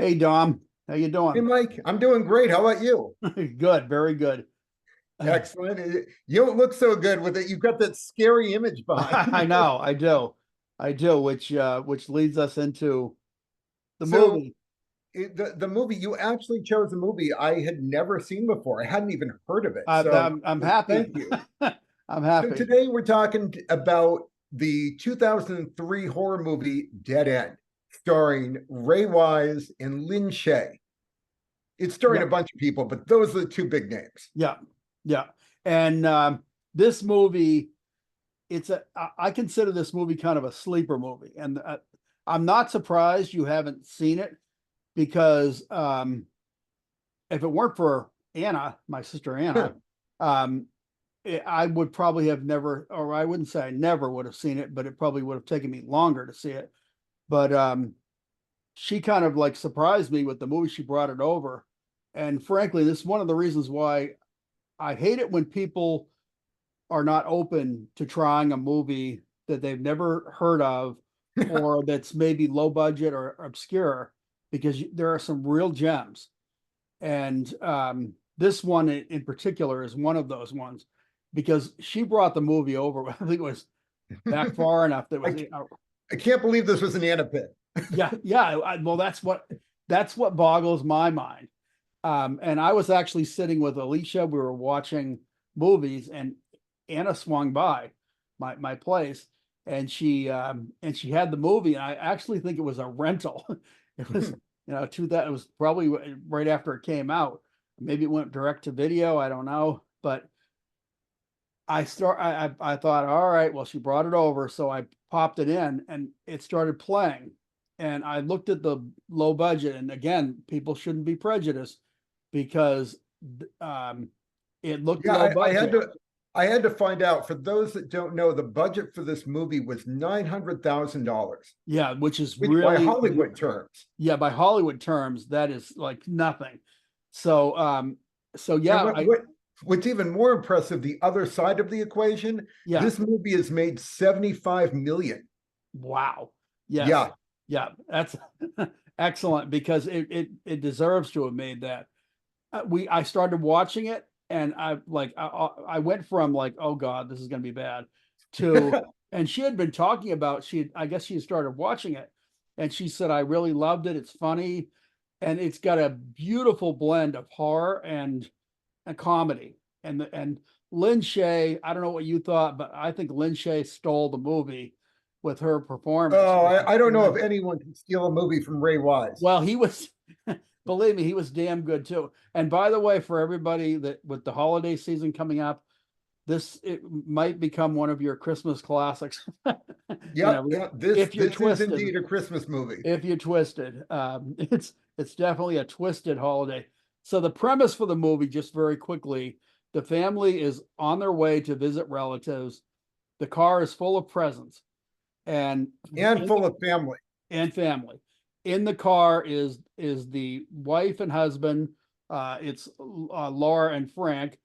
Hey Dom, how you Hey, doing? Mike, I'm doing great. How about you? Good, very good. Excellent. You don't look so good with it. You've got that scary image behind I you. know, I do, which leads us into the So, movie. the movie, you actually chose a movie I had never seen before. I hadn't even heard of it. So, I'm happy. thank you. I'm So, happy. today we're talking about the 2003 horror movie Dead End, starring Ray Wise and Lin Shaye. It's starring Yeah, a bunch of people, but those are the two big names. yeah, yeah. And this movie, I consider this movie kind of a sleeper movie, and I'm not surprised you haven't seen it because if it weren't for Anna, my sister Anna, um, I would probably have never, or I wouldn't say I never would have seen it, but it probably would have taken me longer to see it. But she kind of like surprised me with the movie. She brought it over. And frankly, this is one of the reasons why I hate it when people are not open to trying a movie that they've never heard of or that's maybe low budget or obscure, because there are some real gems. And this one in particular is one of those ones because she brought the movie over. I think it was back far enough that was, I, I can't believe this was an Anna Pitt. yeah, yeah. Well, that's what boggles my mind. And I was actually sitting with Alicia. We were watching movies, and Anna swung by my place, and she had the movie. And I actually think it was a rental. It was it was probably right after it came out. Maybe it went direct to video. I don't know, but I thought, all right, well, she brought it over, so I popped it in and it started playing. And I looked at the low budget, and again, people shouldn't be prejudiced because um, it looked Yeah, low I had budget. to find out. For those that don't know, the budget for this movie was $900,000, Yeah, which is which by really, Hollywood terms. yeah, by Hollywood terms, that is like nothing. So And yeah, what's even more impressive, the other side of the equation, yeah, this movie has made 75 million. wow. Yes. Yeah. Yeah, that's excellent because it deserves to have made that. I started watching it, and I went from like, oh God, this is going to be bad, to, and she had been talking about, I guess she started watching it, and she said, I really loved it. It's funny, and it's got a beautiful blend of horror and comedy. And Lin Shaye, I don't know what you thought, but I think Lin Shaye stole the movie with her performance. Oh, I don't know if anyone can steal a movie from Ray Wise. Well, he was, believe me, he was damn good too. And by the way, for everybody that with the holiday season coming up, this it might become one of your Christmas classics. Yep, yeah, If you're this is twisted, indeed a Christmas movie. if you're twisted, it's definitely a twisted holiday. So the premise for the movie, just very quickly, the family is on their way to visit relatives. The car is full of presents, and And in the full of family. and family. In the car is the wife and husband. It's Laura and Frank,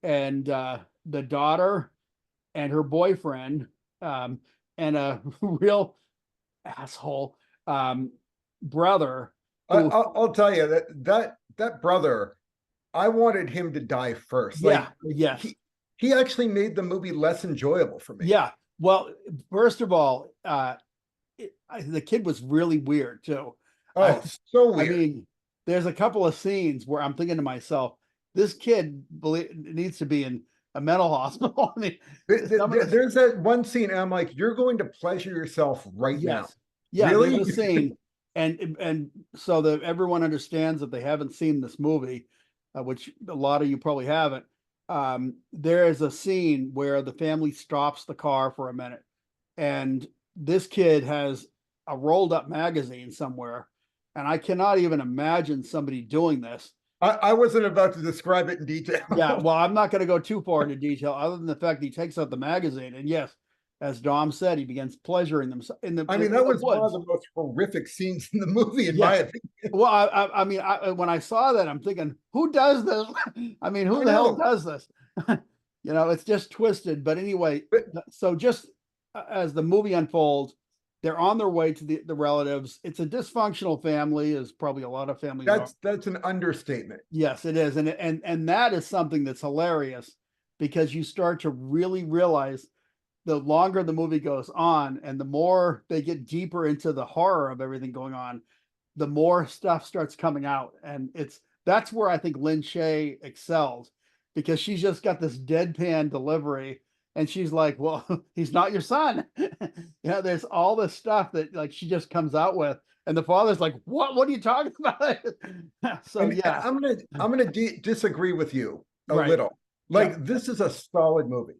and the daughter and her boyfriend, and a real asshole brother who, I'll tell you that brother, I wanted him to die first. yeah, Like yes, he actually made the movie less enjoyable for me. yeah. Well, first of all, the kid was really weird too. I Oh, so I weird. mean, there's a couple of scenes where I'm thinking to myself, this kid needs to be in a mental hospital. I mean, some of the, There's that one scene, and I'm like, you're going to pleasure yourself right now. yes, yeah, there's a Really? scene, and so that everyone understands that they haven't seen this movie, which a lot of you probably haven't. There is a scene where the family stops the car for a minute, and this kid has a rolled up magazine somewhere, and I cannot even imagine somebody doing this. I wasn't about to describe it in Yeah, detail. well, I'm not going to go too far into detail, other than the fact he takes out the magazine, and yes, as Dom said, he begins pleasuring them in I mean, in that the was one of woods. the most horrific scenes in the movie, in Yeah. my opinion. Well, I mean, when I saw that, I'm thinking, who does this? I mean, who I the hell know. does this? It's just twisted. But anyway, But so just as the movie unfolds, they're on their way to the relatives. It's a dysfunctional family, as probably a lot of families are. That's an understatement. Yes, it is, and that is something that's hilarious because you start to really realize the longer the movie goes on and the more they get deeper into the horror of everything going on, the more stuff starts coming out. And that's where I think Lin Shaye excels because she's just got this deadpan delivery and she's like, well, he's not your son. There's all this stuff that like she just comes out with. And the father's like, what are you talking about? So And yeah, I'm gonna disagree with you a right. little. Yeah. Like this is a solid movie.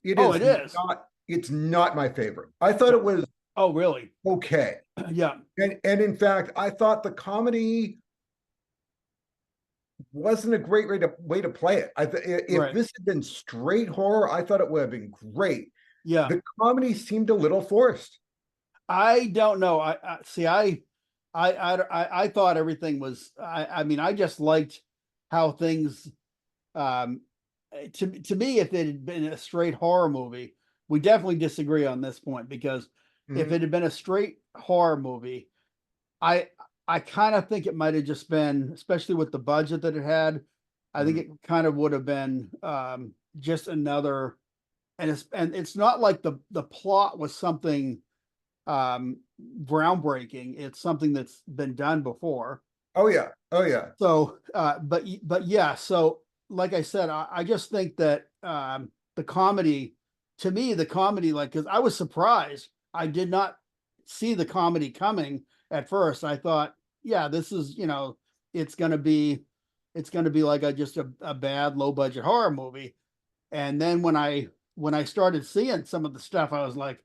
It Oh, is it is. not. It's not my favorite. I thought Yeah. it was Oh, really? okay, Yeah. and in fact, I thought the comedy wasn't a great way to play it. If Right. this had been straight horror, I thought it would have been great. Yeah. The comedy seemed a little forced. I don't know. I see. I thought everything was. I mean, I just liked how things. Um, to me, if it had been a straight horror movie, we definitely disagree on this point because if Mhm. it had been a straight horror movie, I I kind of think it might have just been, especially with the budget that it had. I think Mhm. it kind of would have been just another. And it's not like the plot was something um groundbreaking. It's something that's been done before. Oh yeah, oh yeah, So but yeah, so like I said, I just think that the comedy, to me, the comedy, like, because I was surprised, I did not see the comedy coming at first. I thought, yeah, this is, it's gonna be it's gonna be like a bad low budget horror movie. And then when I started seeing some of the stuff, I was like,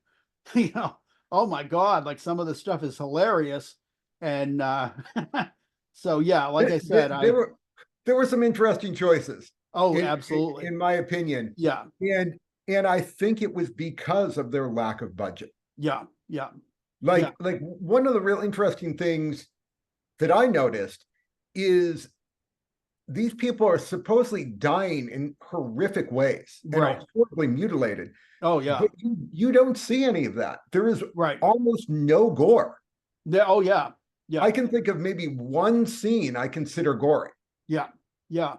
you know, oh my God, like some of the stuff is hilarious. And so yeah, like I said, there were some interesting choices oh, in absolutely. in my opinion, Yeah, and and I think it was because of their lack of budget. yeah, yeah, yeah, Like one of the real interesting things that I noticed is these people are supposedly dying in horrific ways and are right. horribly mutilated, Oh yeah, but you don't see any of that. There is right. almost no gore. Yeah, oh yeah, yeah, I can think of maybe one scene I consider gory. yeah, yeah.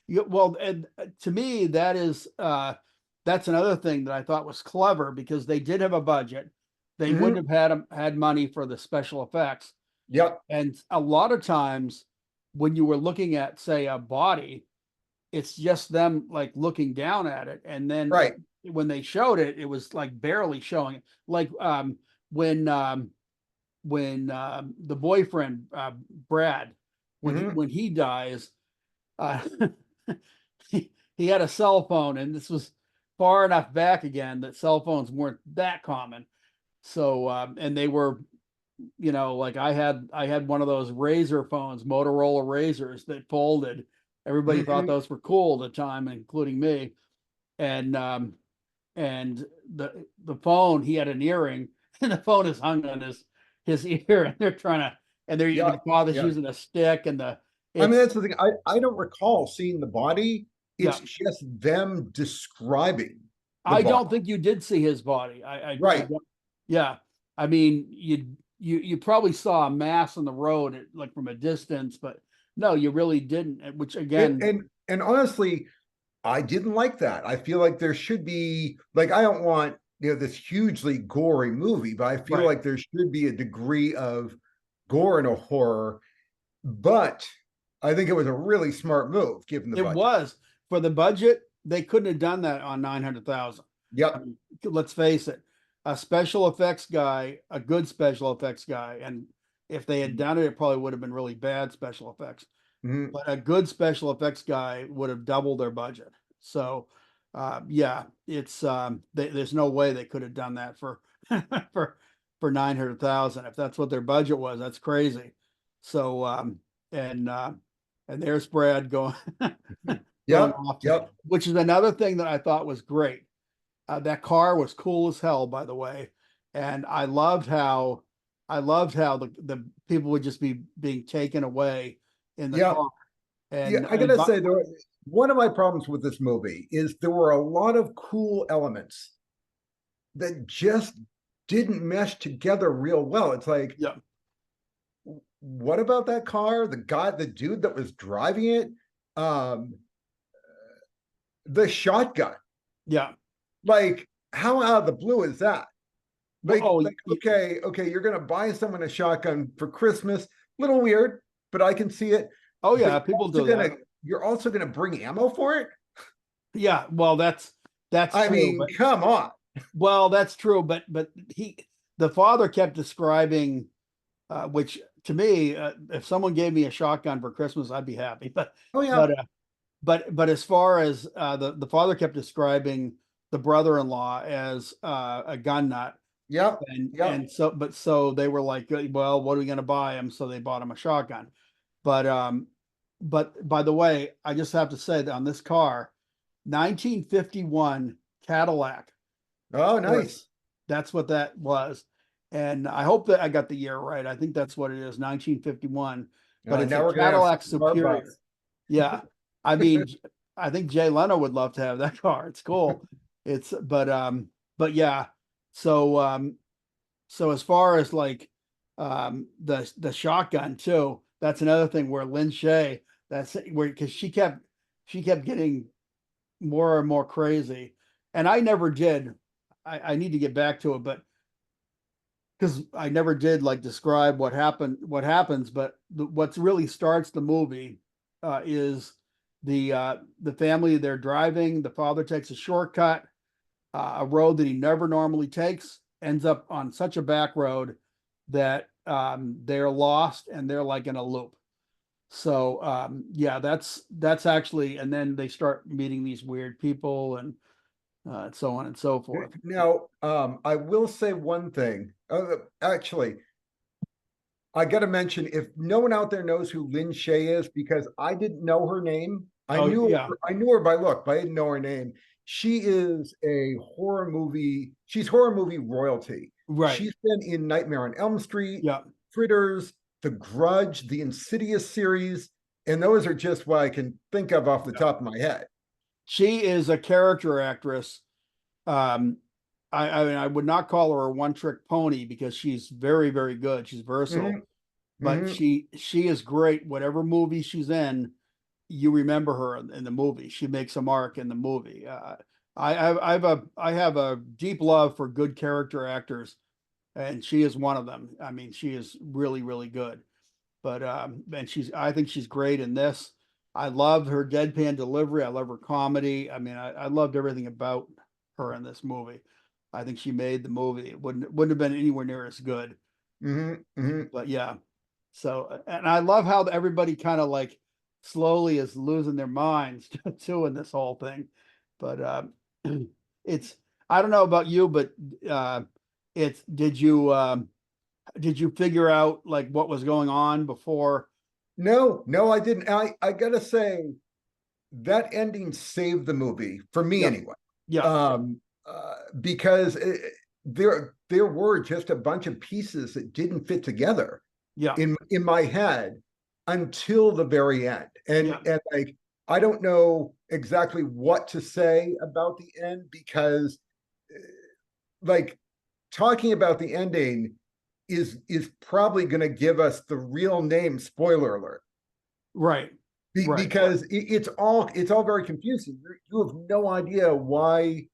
Yeah, well, and to me, that's another thing that I thought was clever because they did have a budget. They Mhm. wouldn't have had money for the special effects. Yep. And a lot of times when you were looking at, say, a body, it's just them like looking down at it. And then Right. when they showed it, it was like barely showing it. Like when the boyfriend, Brad, Mhm. when he dies, uh, he had a cell phone, and this was far enough back again that cell phones weren't that common. So and they were, like I had one of those razor phones, Motorola razors that folded. Everybody thought Mhm. those were cool at the time, including me. And the phone, he had an earring, and the phone is hung on his ear, and they're trying to, and Yeah. the father's Yeah. using a stick, and I mean, it's that's the thing. I don't recall seeing the body. It's yeah. just them describing the I body. don't think you did see his body. I Right. don't. Yeah, I mean, you probably saw a mass on the road like from a distance, but no, you really didn't. Which And again, and and honestly, I didn't like that. I feel like there should be like I don't want this hugely gory movie, but I feel right? like there should be a degree of gore in a horror. But I think it was a really smart move given the It budget. was for the budget. They couldn't have done that on 900,000. I Yep. mean, let's face it, a special effects guy, a good special effects guy, and if they had done it, it probably would have been really bad special effects. Mhm. But a good special effects guy would have doubled their budget. So, yeah, there's no way they could have done that for for 900,000. If that's what their budget was, that's crazy. So, and and there's Brad going going Yep. off to, Yep. which is another thing that I thought was great. That car was cool as hell, by the way, and I loved how the people would just be being taken away in the Yeah. car. Yeah. And I gotta say, though, one of my problems with this movie is there were a lot of cool elements that just didn't mesh together real well. It's like, Yeah. what about that car? The dude that was driving it, um, the shotgun. Yeah. Like, how out of the blue is that? Well, Okay, you're gonna buy someone a shotgun for Christmas. Little weird, but I can see it. oh But yeah, people do gonna that. you're also gonna bring ammo for it. Yeah. Well, that's I true, mean, but come on. well, that's true, but the father kept describing, which to me, if someone gave me a shotgun for Christmas, I'd be happy. Oh yeah, But but as far as the father kept describing the brother-in-law as a gun nut, yep, yep. and so they were like, well, what are we going to buy him? So they bought him a shotgun. But but by the way, I just have to say that on this car, 1951 Cadillac Oh, Horse, nice. that's what that was. And I hope that I got the year right. I think that's what it is, 1951. But it's a Now we're gonna have Cadillac some car Superior. buffs. Yeah. I mean, I think Jay Leno would love to have that car. It's cool. It's but yeah. So so as far as like the shotgun too, that's another thing where Lynn Shay, that's where because she kept getting more and more crazy. And I never did. I need to get back to it, but because I never did like describe what happens, but what's really starts the movie is the family they're driving. The father takes a shortcut, a road that he never normally takes, ends up on such a back road that they're lost and they're like in a loop. So yeah, that's actually, and then they start meeting these weird people and so on and so forth. Now, I will say one thing. Actually, I got to mention, if no one out there knows who Lynn Shay is, because I didn't know her name. Oh yeah, I knew her by look, but I didn't know her name. She is a horror movie. She's horror movie royalty. right. She's been in Nightmare on Elm Street, Yeah, Critters, The Grudge, the Insidious series, and those are just what I can think of off the yeah. top of my head. She is a character actress. Um, I mean, I would not call her a one trick pony because she's very, very good. She's versatile, Hmm. but Hmm. she is great. Whatever movie she's in, you remember her in the movie. She makes a mark in the movie. I have a deep love for good character actors, and she is one of them. I mean, she is really, really good. But and I think she's great in this. I love her deadpan delivery. I love her comedy. I mean, I loved everything about her in this movie. I think she made the movie. It wouldn't have been anywhere near as good. Hmm. Hmm. But yeah. So and I love how everybody kind of like slowly is losing their minds too in this whole thing. But it's I don't know about you, but uh it's did you figure out like what was going on before? No, no, I didn't. I gotta say that ending saved the movie for me Yeah, anyway. yeah, Because there were just a bunch of pieces that didn't fit together yeah, in my head until the very end, yeah, and like I don't know exactly what to say about the end because like talking about the ending is probably going to give us the real name. Spoiler alert. right, right, Because it's all very confusing. You have no idea why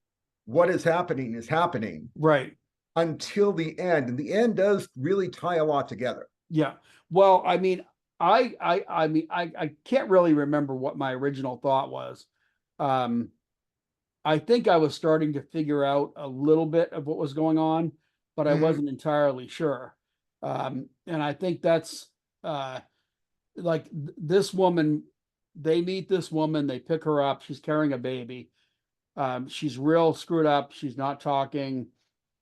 what is happening right. until the end, and the end does really tie a lot together. Yeah. Well, I mean, I can't really remember what my original thought was. Um, I think I was starting to figure out a little bit of what was going on, but I Mm-hmm. wasn't entirely sure. And I think that's uh, like this woman. They meet this woman, they pick her up. She's carrying a baby. She's real screwed up. She's not talking.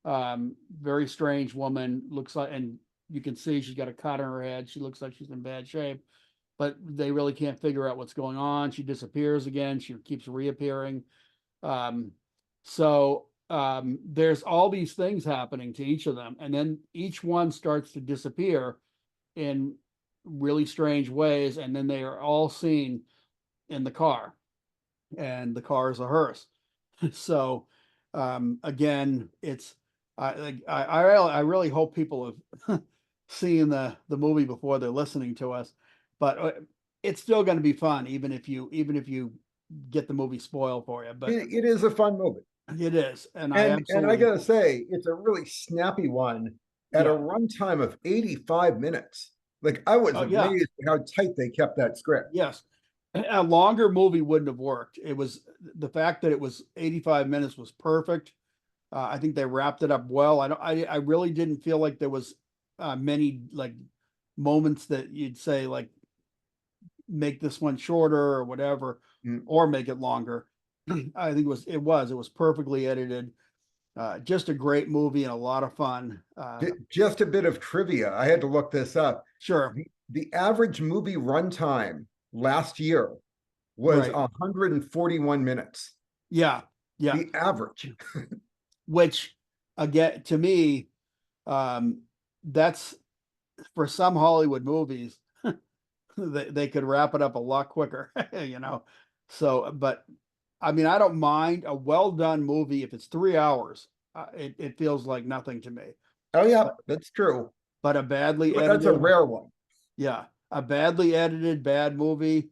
Very strange woman. Looks like, and you can see she's got a cut on her head. She looks like she's in bad shape, but they really can't figure out what's going on. She disappears again. She keeps reappearing. Um, so there's all these things happening to each of them, and then each one starts to disappear in really strange ways, and then they are all seen in the car, and the car is a hearse. So again, it's I really hope people have seen the movie before they're listening to us, but it's still going to be fun, even if you get the movie spoiled for you. But It is a fun movie. it is, and I And I absolutely, gotta say, it's a really snappy one at a yeah, runtime of 85 minutes. Like I was oh yeah, amazed at how tight they kept that script. yes. A longer movie wouldn't have worked. It was the fact that it was 85 minutes was perfect. I think they wrapped it up well. I really didn't feel like there was many like moments that you'd say like make this one shorter or whatever, Mm. or make it longer. I think it was perfectly edited. Just a great movie and a lot of fun. Just a bit of trivia. I had to look this up. Sure, The average movie runtime last year was right, 141 minutes. yeah, yeah. The average. Which again, to me, um, that's for some Hollywood movies, they could wrap it up a lot quicker, you know. So, but I mean, I don't mind a well done movie if it's 3 hours. It feels like nothing to me. Oh yeah, But that's true. but a badly But that's a edited, rare one. yeah, a badly edited bad movie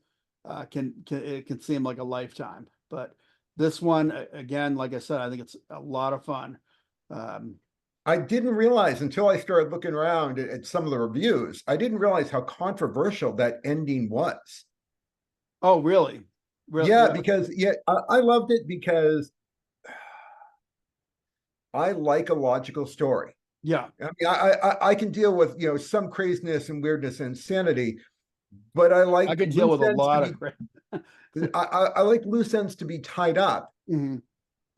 can it can seem like a lifetime. But this one, again, like I said, I think it's a lot of fun. Um, I didn't realize until I started looking around at some of the reviews, I didn't realize how controversial that ending was. oh, really? Real, Yeah, yeah, because I loved it because I like a logical story. yeah. I mean, I can deal with some craziness and weirdness and insanity, but I I like could deal loose with a ends to lot of be crap. I like loose ends to be tied up, Mhm.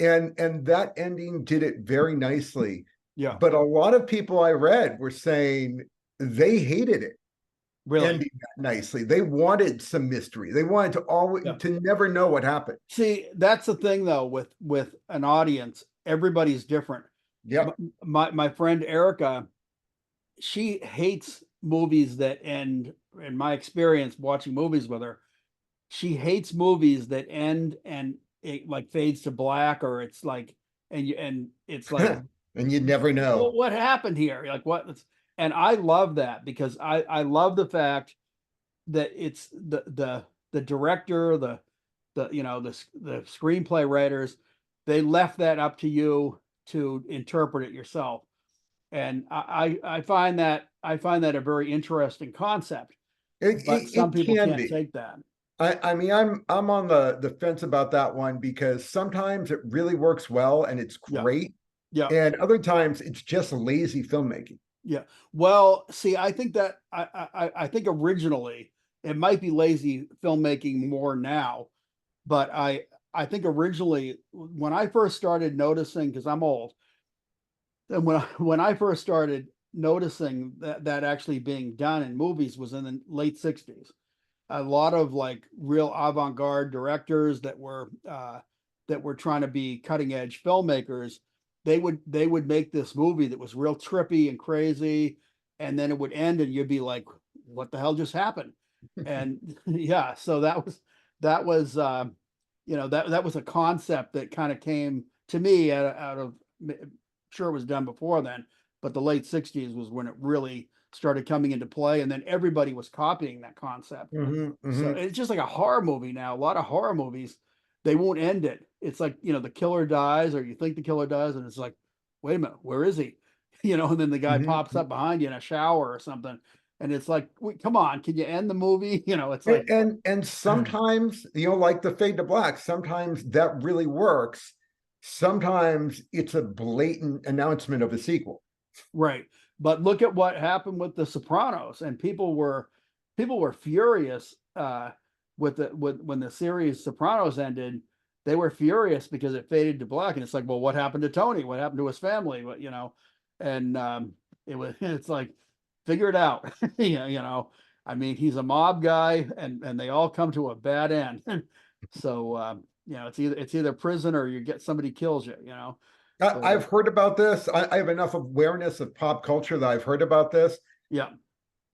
and that ending did it very nicely. Yeah, But a lot of people I read were saying they hated it really. ending that nicely. They wanted some mystery. They wanted to always Yeah. to never know what happened. See, that's the thing though with an audience, everybody's different. Yep. My friend Erica, she hates movies that end, in my experience watching movies with her, she hates movies that end and it like fades to black, or it's like and it's like, And you never well, know. what happened here? Like and I love that because I love the fact that it's the director, the the screenplay writers, they left that up to you to interpret it yourself. And I find that a very interesting concept, but some It people can can't be. take that. I mean, I'm on the fence about that one because sometimes it really works well and it's Yeah, great, yeah, and other times it's just lazy filmmaking. yeah. Well, see, I think that I think originally it might be lazy filmmaking more now, but I think originally when I first started noticing, because I'm old, and when I first started noticing that actually being done in movies was in the late 60s. A lot of like real avant-garde directors that were trying to be cutting edge filmmakers, they would make this movie that was real trippy and crazy, and then it would end and you'd be like, what the hell just happened? And yeah, so that was that was a concept that kind of came to me out of, sure it was done before then, but the late 60s was when it really started coming into play, and then everybody was copying that concept. Hmm, So hmm. it's just like a horror movie now. A lot of horror movies, they won't end it. It's like, the killer dies, or you think the killer dies, and it's like, wait a minute, where is he? And then the guy pops Hmm. up behind you in a shower or something. And it's like, wait, come on, can you end the movie? It's like, And sometimes, like the fade to black, sometimes that really works. Sometimes it's a blatant announcement of a sequel. right. But look at what happened with The Sopranos, and people were furious with when the series Sopranos ended. They were furious because it faded to black, and it's like, well, what happened to Tony? What happened to his family? And it's like, figure it out. Yeah, I mean, he's a mob guy, and they all come to a bad end. So it's either prison or you get somebody kills you. But I've heard about this. I have enough awareness of pop culture that I've heard about this. yeah.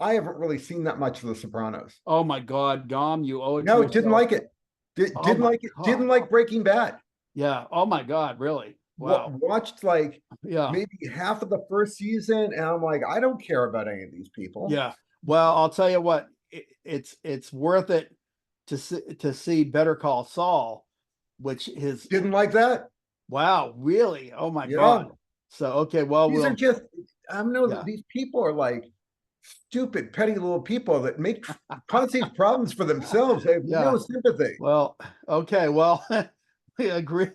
I haven't really seen that much of The Sopranos. Oh my God, Dom, you owe it to No, didn't yourself. like it. Oh Didn't my like it. Didn't God. like Breaking Bad. Yeah. Oh my God, really? Wow. watched like Yeah. maybe half of the first season, and I'm like, I don't care about any of these people. Yeah. Well, I'll tell you what, it's worth it to see Better Call Saul, which is Didn't like that. wow, really? Oh my Yeah, God. So okay, well these are we'll just, I don't know, yeah. these people are like stupid, petty little people that make cause these problems for themselves. I have Yeah. no sympathy. Well, okay, well, we agree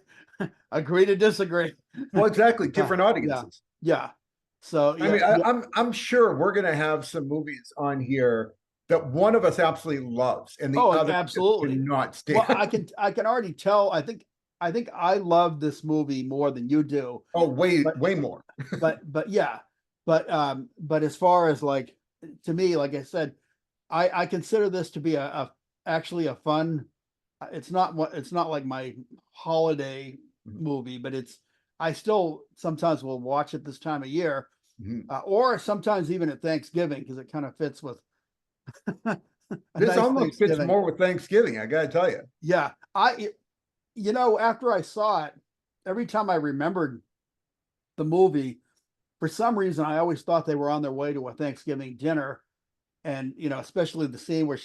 to disagree. Well, exactly, Yeah, different yeah, audiences. yeah. So I yeah, mean, yeah. I'm sure we're gonna have some movies on here that one of us absolutely loves and the Oh, other just absolutely. cannot Well, stand. I can already tell. I think I love this movie more than you do. Oh, way, But way more. but yeah. But as far as like to me, like I said, I consider this to be a actually a fun. It's not like my holiday Mhm, movie, but it's I still sometimes will watch it this time of year, mhm. or sometimes even at Thanksgiving because it kind of fits with a This nice almost fits Thanksgiving. more with Thanksgiving, I gotta tell you. Yeah, after I saw it, every time I remembered the movie, for some reason I always thought they were on their way to a Thanksgiving dinner, and especially the scene where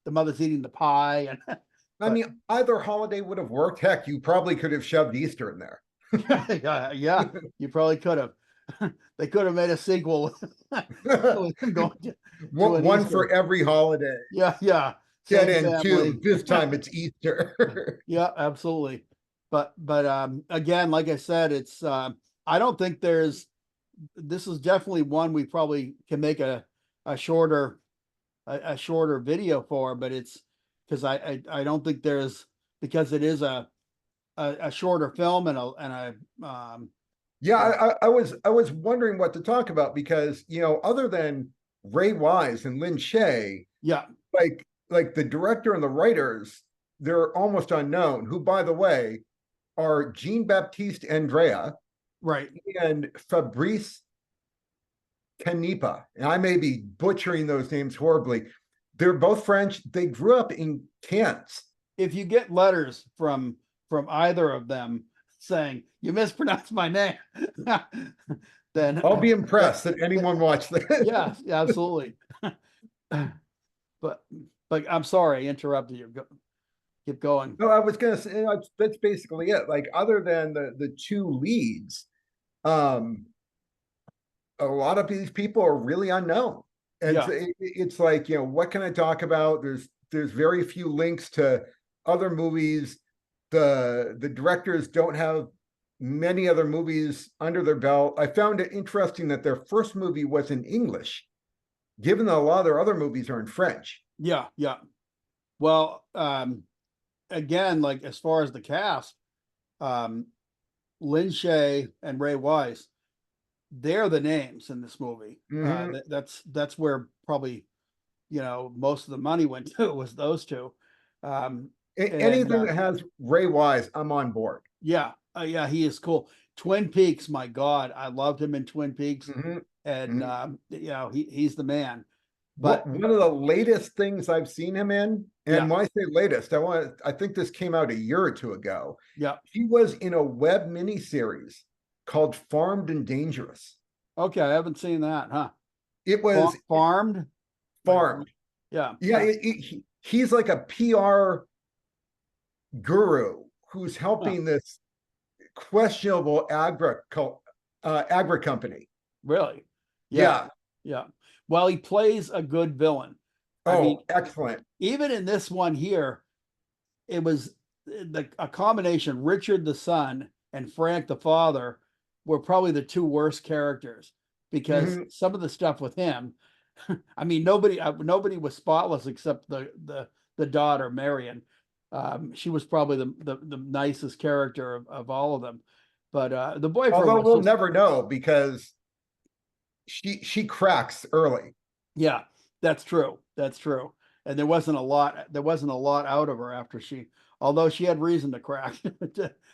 the mother's eating the pie, and I but mean, either holiday would have worked. Heck, you probably could have shoved Easter in there. yeah, yeah, you probably could have. They could have made a sequel with him going to an One for Easter. every holiday. Yeah, yeah, Dead same end two. family. This time it's Easter. Yeah, absolutely. But again, like I said, it's I don't think there's this is definitely one we probably can make a shorter a shorter video for, but it's because I don't think there's because it is a shorter film and a Yeah, uh, I was wondering what to talk about because other than Ray Wise and Lin Shaye, yeah, like the director and the writers, they're almost unknown. Who, by the way, are Jean Baptiste Andrea right. and Fabrice Canepa. And I may be butchering those names horribly. They're both French. They grew up in Cannes. If you get letters from either of them saying you mispronounced my name, then I'll be that, impressed that that anyone watched this. yeah, absolutely. but but I'm sorry, I interrupted you. Keep going. No, I was gonna say that's basically it. Like other than the two leads, um, a lot of these people are really unknown, and so Yeah, it's like what can I talk about? There's very few links to other movies. The directors don't have many other movies under their belt. I found it interesting that their first movie was in English, given that a lot of their other movies are in French. yeah, yeah. Well, again, like as far as the cast, um, Lin Shaye and Ray Wise, they're the names in this movie. Mm-hmm. That's where probably most of the money went to was those two. And Anything that has Ray Wise, I'm on board. yeah, yeah, he is cool. Twin Peaks, my God, I loved him in Twin Peaks, Mm-hmm. and Mm-hmm. he's the man. What But one of the latest things I've seen him in, and yeah, when I say latest, I think this came out a year or two ago. yeah, He was in a web miniseries called Farmed and Dangerous. okay, I haven't seen that, huh? It was Farmed, like farmed. yeah, Yeah, huh, he's like a PR guru who's huh, helping this questionable agri company. really, yeah, Yeah. yeah. Well, he plays a good villain. I mean, Oh, excellent. even in this one here, it was a combination. Richard the son and Frank the father were probably the two worst characters because Mhm. some of the stuff with him. I mean, nobody was spotless except the daughter Marion. She was probably the nicest character of all of them, but the boyfriend Although was we'll just never know because she cracks early. yeah, that's true. That's true. And there wasn't a lot out of her after although she had reason to crack.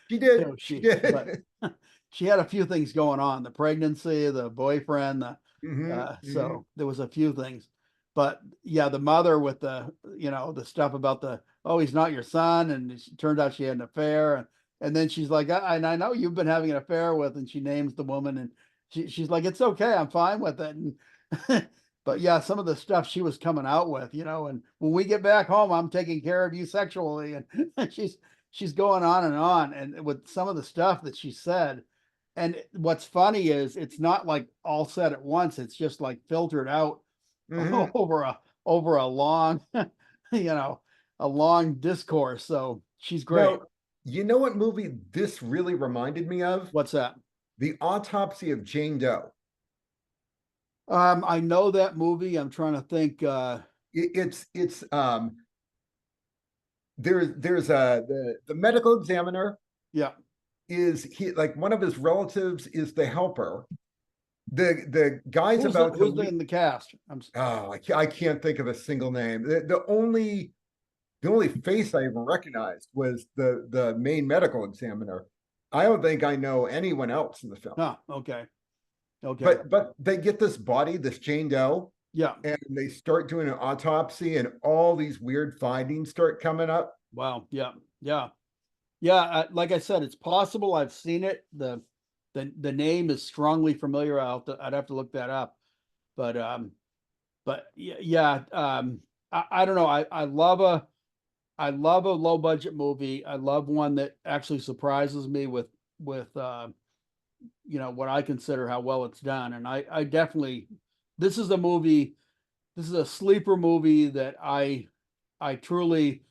She did. too. She But did. she had a few things going on, the pregnancy, the boyfriend, Hmm. Hmm. so there was a few things. But yeah, the mother with the stuff about oh, he's not your son, and it turned out she had an affair. And And then she's like, and I know you've been having an affair with, and she names the woman, and she's like, it's okay, I'm fine with it. And but yeah, some of the stuff she was coming out with, and when we get back home, I'm taking care of you sexually, and she's going on, and with some of the stuff that she said. And what's funny is it's not like all said at once, it's just like filtered out Hmm. over a long, you know, a long discourse. So she's great. Now, you know what movie this really reminded me of? What's that? The Autopsy of Jane Doe. I know that movie. I'm trying to think. It's there's the medical examiner Yeah. is he like one of his relatives is the helper. The guy's Who's about to in the cast? oh, I can't think of a single name. The only face I even recognized was the main medical examiner. I don't think I know anyone else in the film. Oh, okay. Okay. But they get this body, this Jane Doe, Yeah. and they start doing an autopsy, and all these weird findings start coming up. Wow. Yeah. Yeah. Yeah. Like I said, it's possible I've seen it. The name is strongly familiar. I'd have to look that up. But yeah, yeah. I don't know. I love a low budget movie. I love one that actually surprises me with what I consider how well it's done. And I definitely, this is a movie, this is a sleeper movie that I truly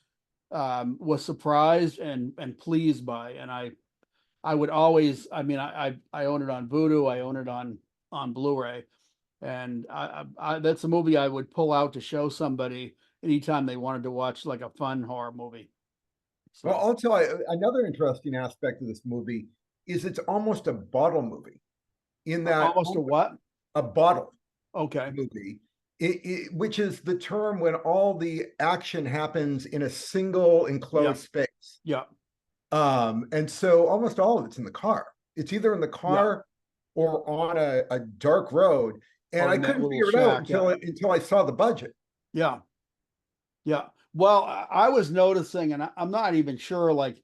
was surprised and pleased by. And I would always, I mean, I own it on Vudu, I own it on Blu-ray, and that's a movie I would pull out to show somebody anytime they wanted to watch like a fun horror movie. Well, So also another interesting aspect of this movie is it's almost a bottle movie in that almost a what? a bottle Okay. movie, which is the term when all the action happens in a single Yeah. enclosed space. Yeah. And so almost all of it's in the car. It's either in the Yeah. car or on a dark road. And Or I in that couldn't little figure it out shack. Yeah. until I saw the budget. Yeah. Yeah. Well, I was noticing, and I'm not even sure like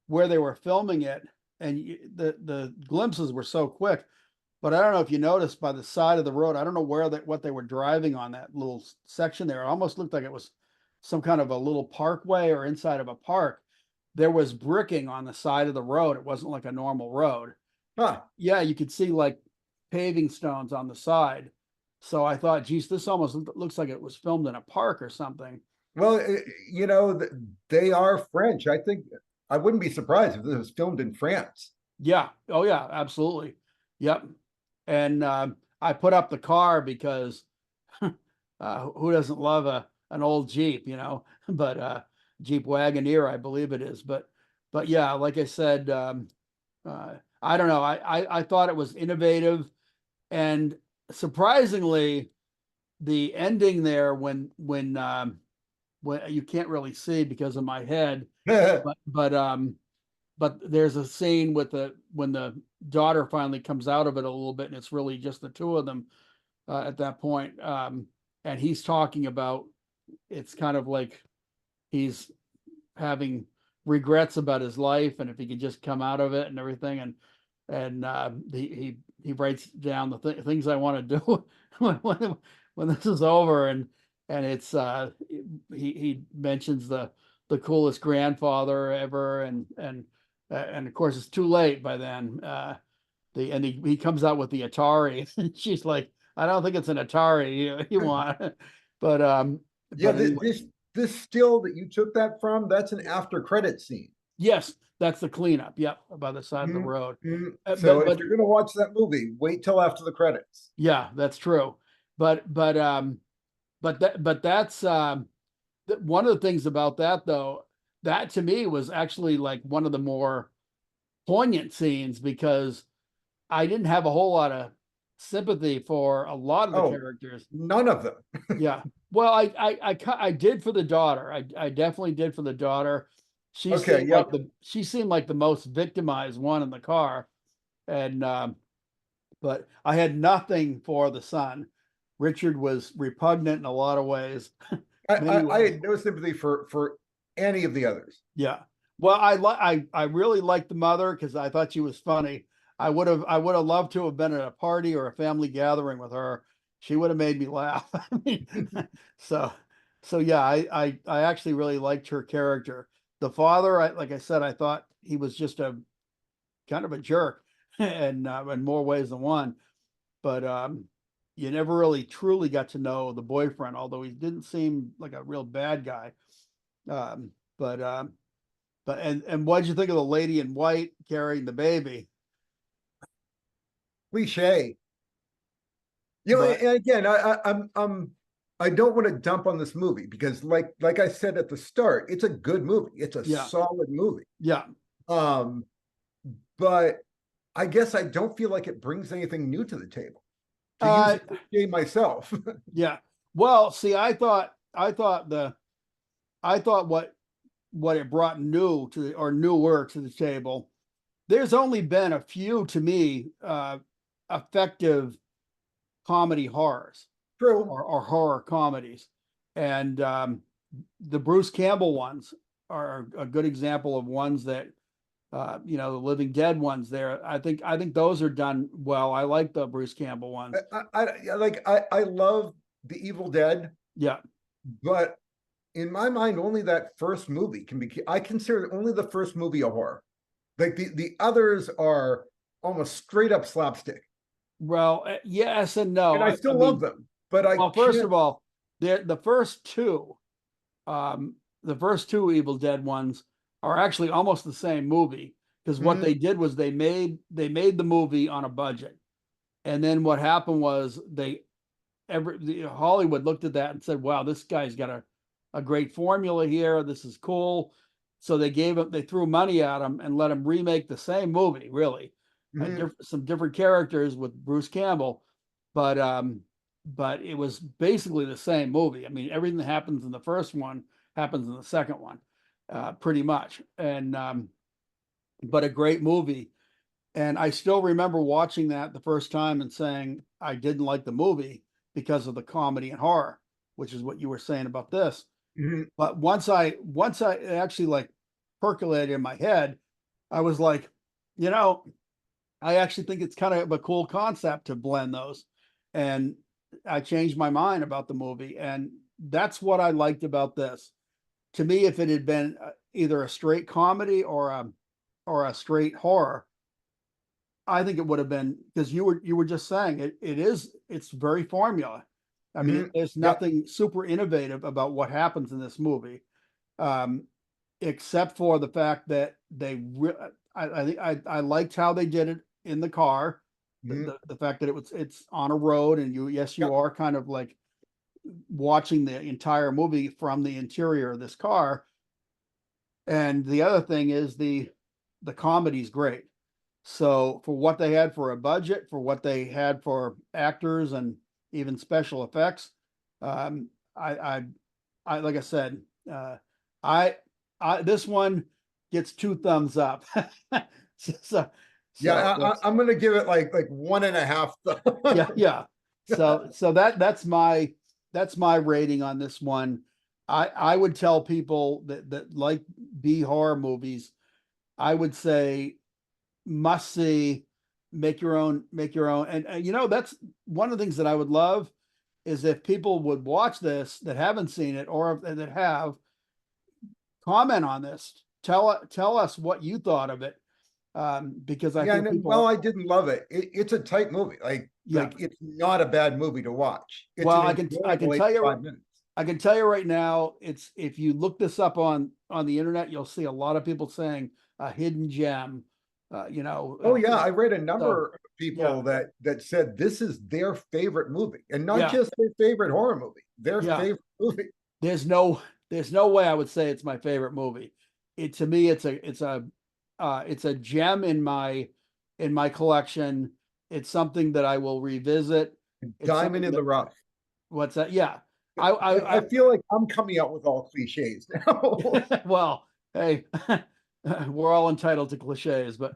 where they were filming it, and the glimpses were so quick. But I don't know if you noticed by the side of the road. I don't know what they were driving on that little section there. It almost looked like it was some kind of a little parkway or inside of a park. There was bricking on the side of the road. It wasn't like a normal road. Huh. Yeah, you could see like paving stones on the side. So I thought, geez, this almost looks like it was filmed in a park or something. Well, they are French. I think I wouldn't be surprised if this was filmed in France. Yeah. Oh yeah, absolutely. Yep. And I put up the car because who doesn't love an old Jeep, but Jeep Wagoneer, I believe it is. But yeah, like I said, I don't know. I thought it was innovative, and surprisingly, the ending there when you can't really see because of my head, but there's a scene with when the daughter finally comes out of it a little bit, and it's really just the two of them at that point. And he's talking about it's kind of like he's having regrets about his life, and if he could just come out of it and everything, and he writes down the things I want to do when this is over, and it's he mentions the coolest grandfather ever, and of course it's too late by then. He comes out with the Atari, and she's like, I don't think it's an Atari you want, but Yeah, anyway, this still that you took that from, that's an after credit scene. yes, that's the cleanup. Yep, by the side of the road. Mm-hmm. Uh, So but if but you're gonna watch that movie, wait till after the credits. yeah, that's true. But that's one of the things about that though. That to me was actually like one of the more poignant scenes because I didn't have a whole lot of sympathy for a lot of the Oh, characters. none of them. Yeah. Well, I did for the daughter. I definitely did for the daughter. Okay, yeah. She seemed like the most victimized one in the car, and but I had nothing for the son. Richard was repugnant in a lot of ways, I, many I ways. had no sympathy for any of the others. Yeah. Well, I really liked the mother because I thought she was funny. I would have loved to have been at a party or a family gathering with her. She would have made me laugh. I mean, so so yeah, I actually really liked her character. The father, like I said, I thought he was just a kind of a jerk, and in more ways than one. But you never really truly got to know the boyfriend, although he didn't seem like a real bad guy. Um, but and what'd you think of the lady in white carrying the baby? Cliche. But And again, I don't want to dump on this movie because, like I said at the start, it's a good movie. It's a yeah, solid movie. yeah, Um, but I guess I don't feel like it brings anything new to the table. To use uh, a cliche myself. yeah. Well, see, I thought what it brought new to the, or newer to the table. There's only been a few to me effective comedy horrors True. or horror comedies, and the Bruce Campbell ones are a good example of ones that the Living Dead ones. There, I think those are done well. I like the Bruce Campbell ones. I love The Evil Dead, Yeah, but in my mind, only that first movie can be. I consider only the first movie a horror. Like the others are almost straight up slapstick, well, yes and no. and I I still love mean, them, but I well, first can't. of all, the first two, the first two Evil Dead ones are actually almost the same movie because what Mhm, they did was they made the movie on a budget, and then what happened was Hollywood looked at that and said, "Wow, this guy's got a great formula here. This is cool." So they threw money at him and let him remake the same movie, really, mhm, some different characters with Bruce Campbell, but but it was basically the same movie. I mean, everything that happens in the first one happens in the second one, pretty much, and but a great movie. And I still remember watching that the first time and saying I didn't like the movie because of the comedy and horror, which is what you were saying about this. mhm. But once I actually like percolated in my head, I was like, you know, I actually think it's kind of a cool concept to blend those. And I changed my mind about the movie. And that's what I liked about this. To me, if it had been either a straight comedy or a straight horror, I think it would have been because you were just saying it's very formula. I mean, Mhm. there's Yep. nothing super innovative about what happens in this movie, um, except for the fact that I think I liked how they did it in the car. The, Mhm. the the fact that it's on a road and you Yep. are kind of like watching the entire movie from the interior of this car. And the other thing is the comedy's great. So for what they had for a budget, for what they had for actors and even special effects, um, I, I, I like I said, I, this one gets two thumbs up. so, Yeah, so that's I'm going to give it like one and a half. yeah, yeah. So that's my rating on this one. I would tell people that like B horror movies, I would say must see, make your own, and that's one of the things that I would love is if people would watch this that haven't seen it or that have, comment on this, tell us what you thought of it, because I Yeah, think and people, well, I didn't love it. It's a tight movie. yeah, It's not a bad movie to watch. It's well, an I can enjoyable tell you 85 minutes. I can tell you right now, it's if you look this up on the internet, you'll see a lot of people saying a hidden gem, Oh yeah, I read a so number of yeah, people that said this is their favorite movie, and not yeah, just their favorite horror movie, their yeah. favorite movie. There's no there's no way I would say it's my favorite movie. It to me it's a gem in my collection. It's something that I will revisit. It's Diamond something in that the rough. what's that? Yeah. I I, I feel like I'm coming out with all cliches now. I well, hey, we're all entitled to cliches, but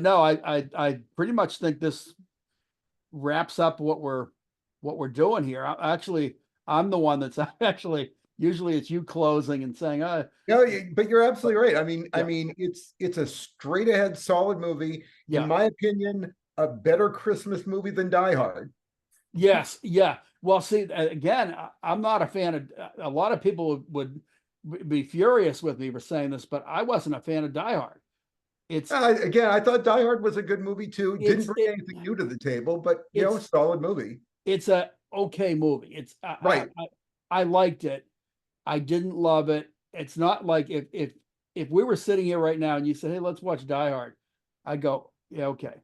no, I pretty much think this wraps up what we're doing here. Actually, I'm the one that's actually Usually it's you closing and saying, No, but you're absolutely right. I yeah, mean, it's a straight ahead, solid movie. In yeah, my opinion, a better Christmas movie than Die Hard. yes, yeah. Well, see, again, I'm not a fan of, a lot of people would be furious with me for saying this, but I wasn't a fan of Die Hard. It's, Again, I thought Die Hard was a good movie too. Didn't it's, bring it, anything new to the table, but it's, solid movie. it's a okay movie. Right. I liked it. I didn't love it. It's not like if we were sitting here right now and you said, "Hey, let's watch Die Hard," I'd go, "Yeah, okay,"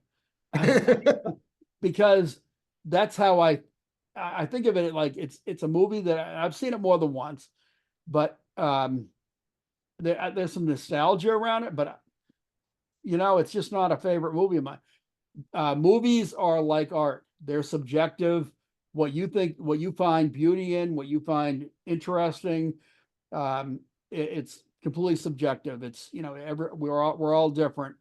because that's how I think of it. Like it's a movie that I've seen it more than once, but there's some nostalgia around it. But it's just not a favorite movie of mine. Movies are like art; they're subjective. What you think, what you find beauty in, what you find interesting, it's completely subjective. It's we're all different,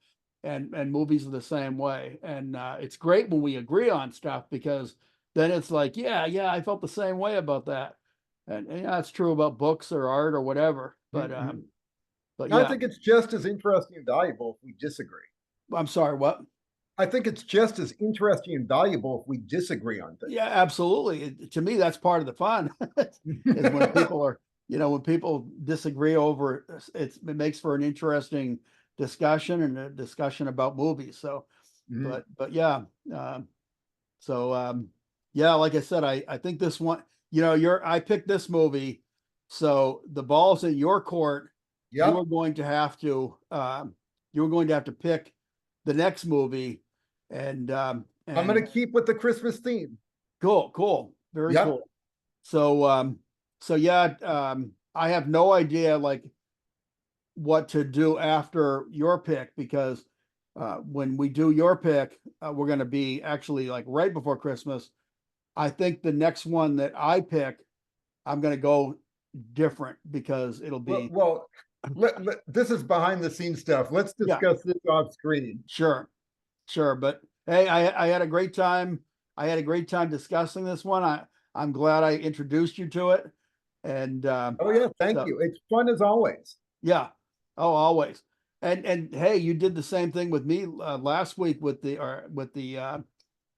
and movies are the same way. And it's great when we agree on stuff because then it's like, yeah, I felt the same way about that. And yeah, it's true about books or art or whatever. Mhm. But I yeah, think it's just as interesting and valuable if we disagree. I'm sorry, what? I think it's just as interesting and valuable if we disagree on Yeah, things. absolutely. To me, that's part of the fun is when people are, when people disagree over it makes for an interesting discussion and a discussion about movies. So, Mhm. but yeah, um, so yeah, like I said, I think this one, I picked this movie, so the ball's in your court. You are Yep. going to have to pick the next movie, I'm going and to keep with the Christmas theme. cool, cool, very Yep. cool. So yeah, I have no idea like what to do after your pick because when we do your pick, we're going to be actually like right before Christmas. I think the next one that I pick, I'm going to go different because it'll Well, be this is behind the scenes stuff. Let's yeah, discuss this off screen. sure, sure. But hey, I had a great time. I had a great time discussing this one. I'm glad I introduced you to it, and Oh yeah, thank so you. It's fun as always. yeah. Oh, always. And hey, you did the same thing with me last week with the or with The um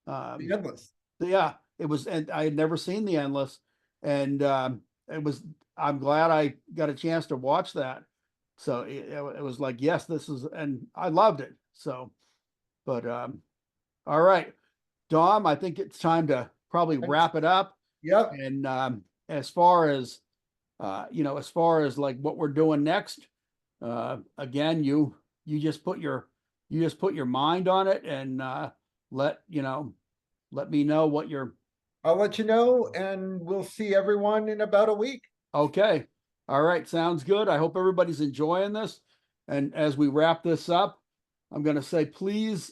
endless. yeah, it was, and I had never seen The Endless, and it was, I'm glad I got a chance to watch that. So it was like, yes, this is, and I loved it. So, but all right, Dom, I think it's time to probably Thanks. wrap it up. Yep. And as far as as far as like what we're doing next, again, you just put your mind on it and let let me know what you're I'll let you know, and we'll see everyone in about a week. okay. All right, sounds good. I hope everybody's enjoying this. And as we wrap this up, I'm going to say, please,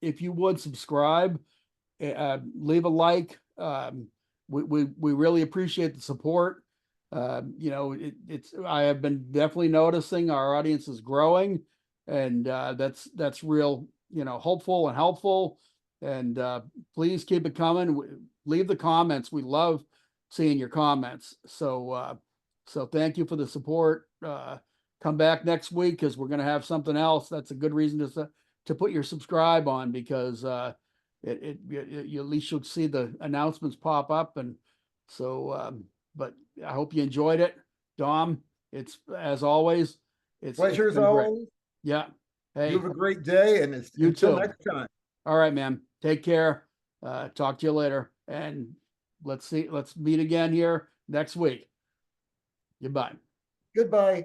if you would subscribe, leave a like. We really appreciate the support. It's I have been definitely noticing our audience is growing, and that's real, hopeful and helpful. And please keep it coming. Leave the comments. We love seeing your comments. So thank you for the support. Come back next week because we're going to have something else. That's a good reason to put your subscribe on because you at least you'll see the announcements pop up. And so but I hope you enjoyed it, Dom. It's as always, it's Pleasure as been great. always. Yeah. You Hey, have a great day, and you until too. next time. All right, man. Take care. Talk to you later, and let's meet again here next week. Goodbye. Goodbye.